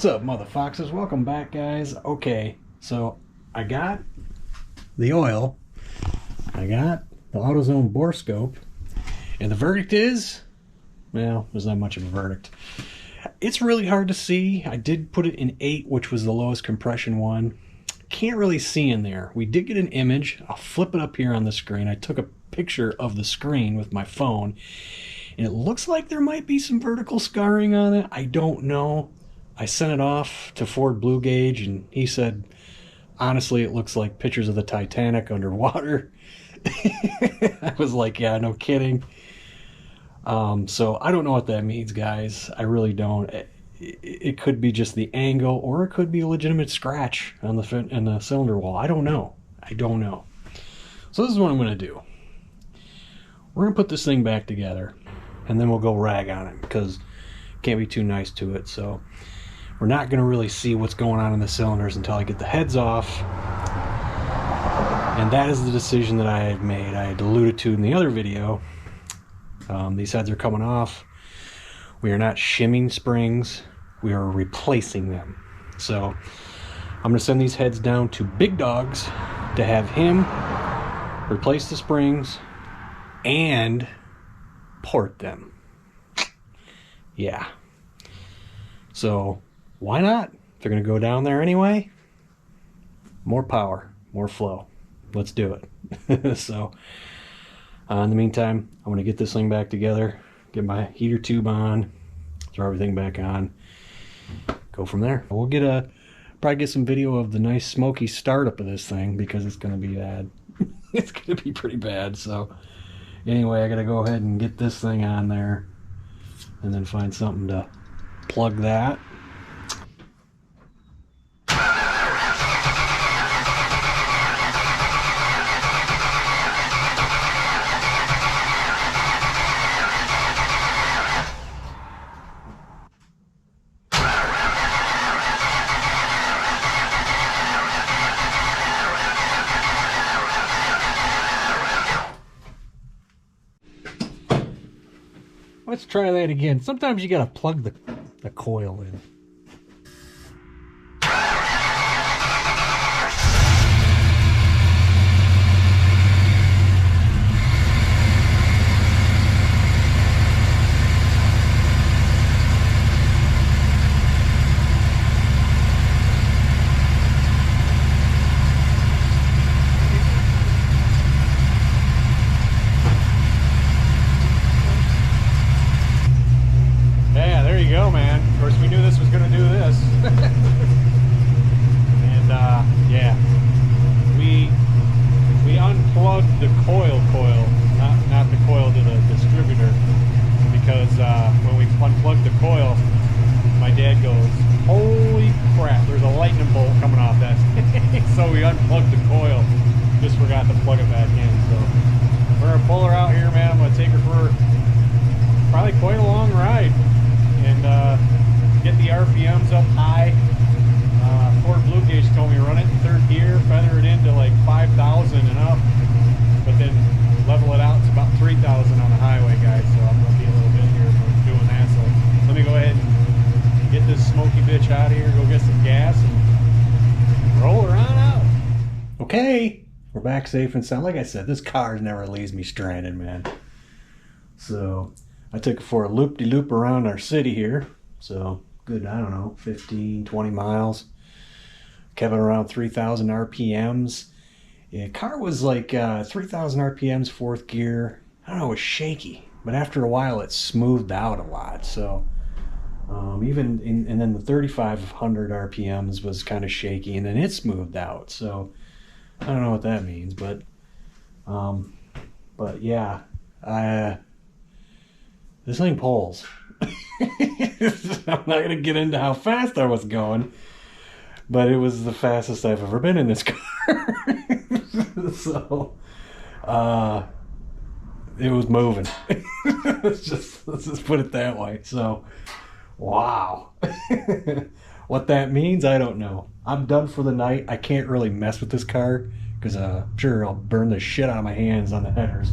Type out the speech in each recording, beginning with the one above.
What's up, mother foxes? Welcome back, guys. Okay, so I got the oil, I got the AutoZone bore scope, and the verdict is, well, there's not much of a verdict. It's really hard to see. I did put it in 8, which was the lowest compression one. Can't really see in there. We did get an image. I'll flip it up here on the screen. I took a picture of the screen with my phone, and it looks like there might be some vertical scarring on it. I don't know. I sent it off to Ford Blue Gauge, and he said, honestly, it looks like pictures of the Titanic underwater. I was like, yeah, no kidding. So I don't know what that means, guys. I really don't. It could be just the angle, or it could be a legitimate scratch on the cylinder wall. I don't know. So this is what I'm going to do. We're going to put this thing back together, and then we'll go rag on it, because can't be too nice to it. So we're not going to really see what's going on in the cylinders until I get the heads off. And that is the decision that I had made. I had alluded to in the other video. These heads are coming off. We are not shimming springs. We are replacing them. So I'm going to send these heads down to Big Dogs to have him replace the springs and port them. Yeah. So why not? If they're going to go down there anyway, more power, more flow. Let's do it. So in the meantime, I'm going to get this thing back together, get my heater tube on, throw everything back on, go from there. We'll probably get some video of the nice smoky startup of this thing, because it's going to be bad. It's going to be pretty bad. So anyway, I got to go ahead and get this thing on there and then find something to plug that. Let's try that again. Sometimes you gotta plug the coil in. Go, man. Of course, we knew this was going to do this. And yeah, we unplugged the coil, not the coil to the distributor, because when we unplugged the coil, my dad goes, holy crap, there's a lightning bolt coming off that. So we unplugged the coil, just forgot to plug it back in. So we're going to pull her out here, man. I'm going to take her for probably quite a long ride and get the RPMs up high. Ford Blue Gauge told me run it in 3rd gear, feather it into like 5,000 and up, but then level it out to about 3,000 on the highway, guys. So I'm going to be a little bit here for doing that. So let me go ahead and get this smoky bitch out of here, go get some gas, and roll her on out. Okay, we're back safe and sound. Like I said, this car never leaves me stranded, man. So I took it for a loop-de-loop around our city here. So good, I don't know, 15, 20 miles. Kept it around 3,000 RPMs. Yeah, car was like 3,000 RPMs, 4th gear. I don't know, it was shaky. But after a while, it smoothed out a lot. So and then the 3,500 RPMs was kind of shaky, and then it smoothed out. So I don't know what that means, but yeah, this thing pulls. I'm not going to get into how fast I was going, but it was the fastest I've ever been in this car. So, it was moving. let's just put it that way. So, wow. What that means, I don't know. I'm done for the night. I can't really mess with this car, because I'm sure I'll burn the shit out of my hands on the headers.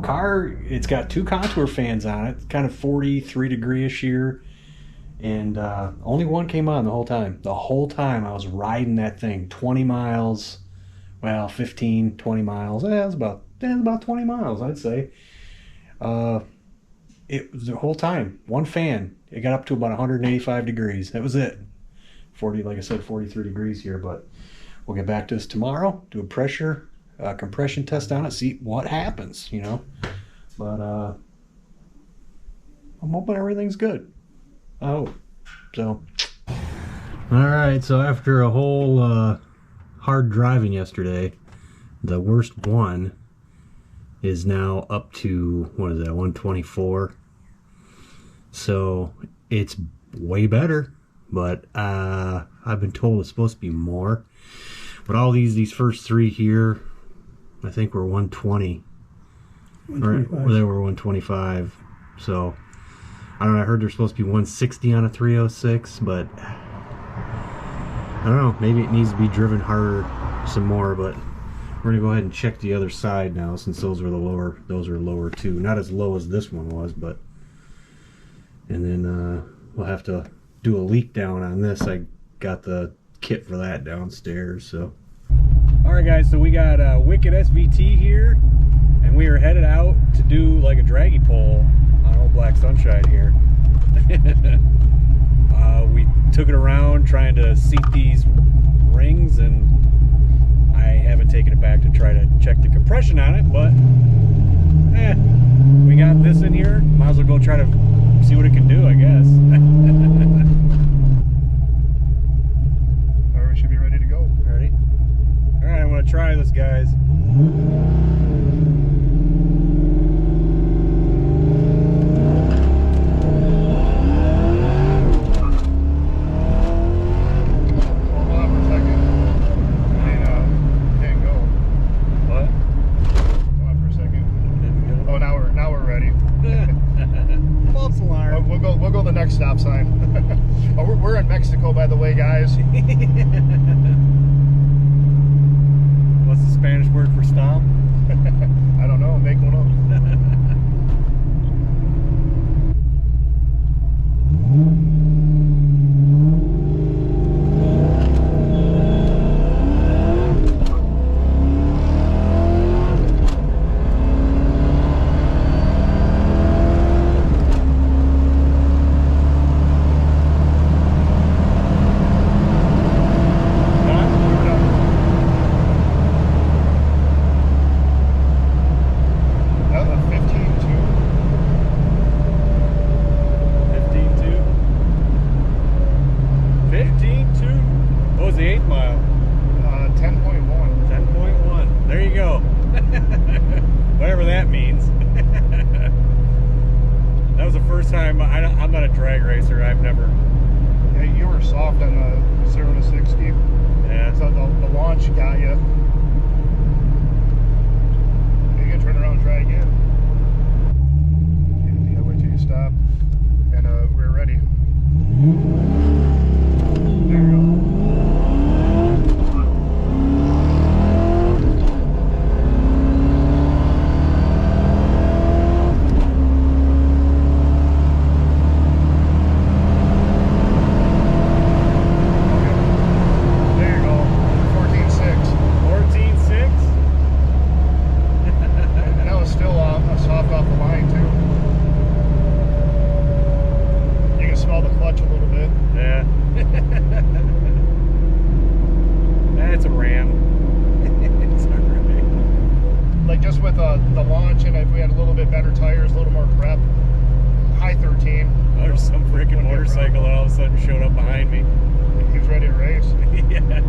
Car, it's got 2 contour fans on it, kind of 43 degree-ish here, And only one came on the whole time. The whole time I was riding that thing, 20 miles, well, 15, 20 miles. It was about 20 miles, I'd say. It was the whole time, one fan. It got up to about 185 degrees. That was it. 40, like I said, 43 degrees here, but we'll get back to this tomorrow, do a pressure compression test on it, see what happens, you know. But I'm hoping everything's good. I hope so. All right, so after a whole hard driving yesterday, the worst one is now up to, what is that, 124. So it's way better, but I've been told it's supposed to be more. But all these first three here, I think were 120. Or they were 125. So I don't know, I heard they're supposed to be 160 on a 306, but I don't know, maybe it needs to be driven harder some more. But we're gonna go ahead and check the other side now, since those are lower too. Not as low as this one was, but, and then we'll have to do a leak down on this. I got the kit for that downstairs. So all right guys, so we got Wicked SVT here, and we are headed out to do like a draggy pull on Old Black Sunshine here. We took it around trying to seat these rings, and I haven't taken it back to try to check the compression on it, but we got this in here. Might as well go try to see what it can do, I guess. Or we should be ready to go. Ready? All right, I'm gonna try this, guys. Stop sign. Oh, we're in Mexico, by the way, guys. What's the Spanish word for stop? I don't know. Make one up. Whatever that means. That was the first time. I'm not a drag racer. I've never. Yeah, you were soft on the 0 to 60. Yeah. So the launch got you. You can turn around and try again. Yeah, wait till you stop. And we're ready. There you go. It's a Ram. It's not really. Like just with the launch, and if we had a little bit better tires, a little more prep, high 13. There's some freaking motorcycle that all of a sudden showed up behind me. He was ready to race. Yeah.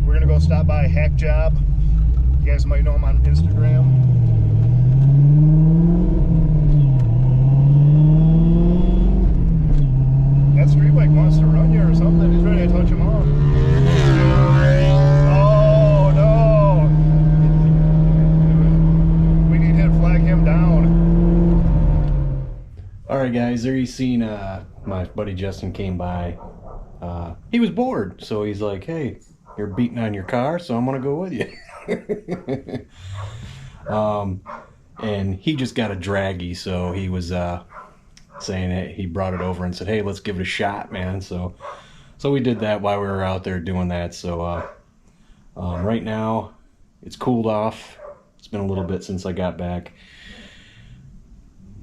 We're gonna go stop by Hack Job. You guys might know him on Instagram. That street bike wants to run you or something. He's ready to touch him off. Oh no! We need to flag him down. All right, guys. guys, there you seen my buddy Justin came by. He was bored, so he's like, hey, you're beating on your car, so I'm gonna go with you. And he just got a Dragy, so he was saying it. He brought it over and said, hey, let's give it a shot, man. So we did that while we were out there doing that. So right now it's cooled off. It's been a little bit since I got back.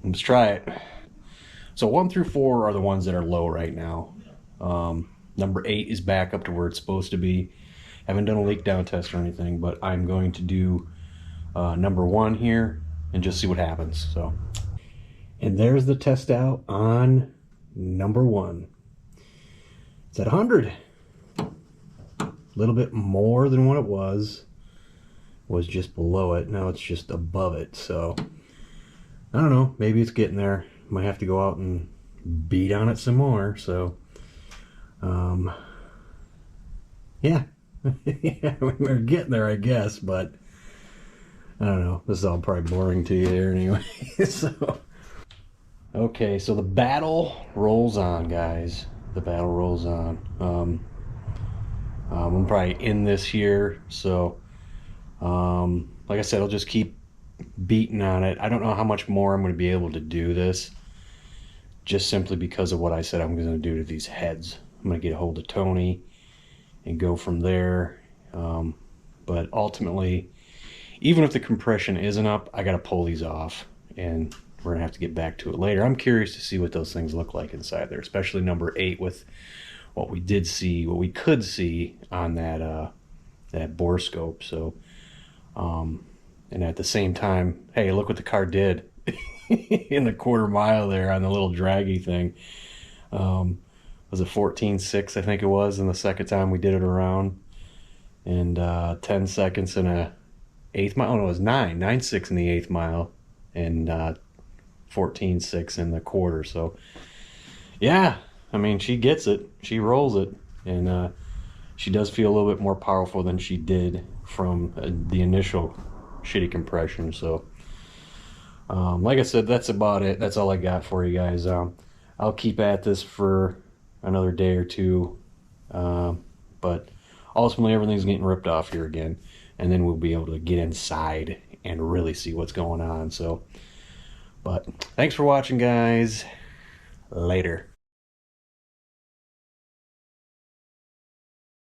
Let's try it. So 1 through 4 are the ones that are low right now. Number 8 is back up to where it's supposed to be. Haven't done a leak down test or anything, but I'm going to do number 1 here and just see what happens. So, and there's the test out on number 1. It's at 100. A little bit more than what it was just below it. Now it's just above it. So I don't know, maybe it's getting there. Might have to go out and beat on it some more. So yeah. Yeah, we're getting there, I guess, but I don't know. This is all probably boring to you here anyway. So okay, so the battle rolls on, guys. The battle rolls on. I'm probably in this here, so like I said, I'll just keep beating on it. I don't know how much more I'm going to be able to do this, just simply because of what I said I'm going to do to these heads. I'm going to get a hold of Tony and go from there. But ultimately, even if the compression isn't up, I got to pull these off, and we're gonna have to get back to it later. I'm curious to see what those things look like inside there, especially number 8 with what we could see on that that bore scope. So and at the same time, hey, look what the car did in the quarter mile there on the little Dragy thing. Was it 14.6, I think it was, and the second time we did it around, and 10 seconds in a 8th mile. Oh no, it was 9.6 in the 8th mile, and 14.6 in the quarter. So yeah, I mean, she gets it, she rolls it, and she does feel a little bit more powerful than she did from the initial shitty compression. So like I said, that's about it. That's all I got for you guys. I'll keep at this for another day or two, but ultimately everything's getting ripped off here again, and then we'll be able to get inside and really see what's going on. So, but thanks for watching, guys. Later.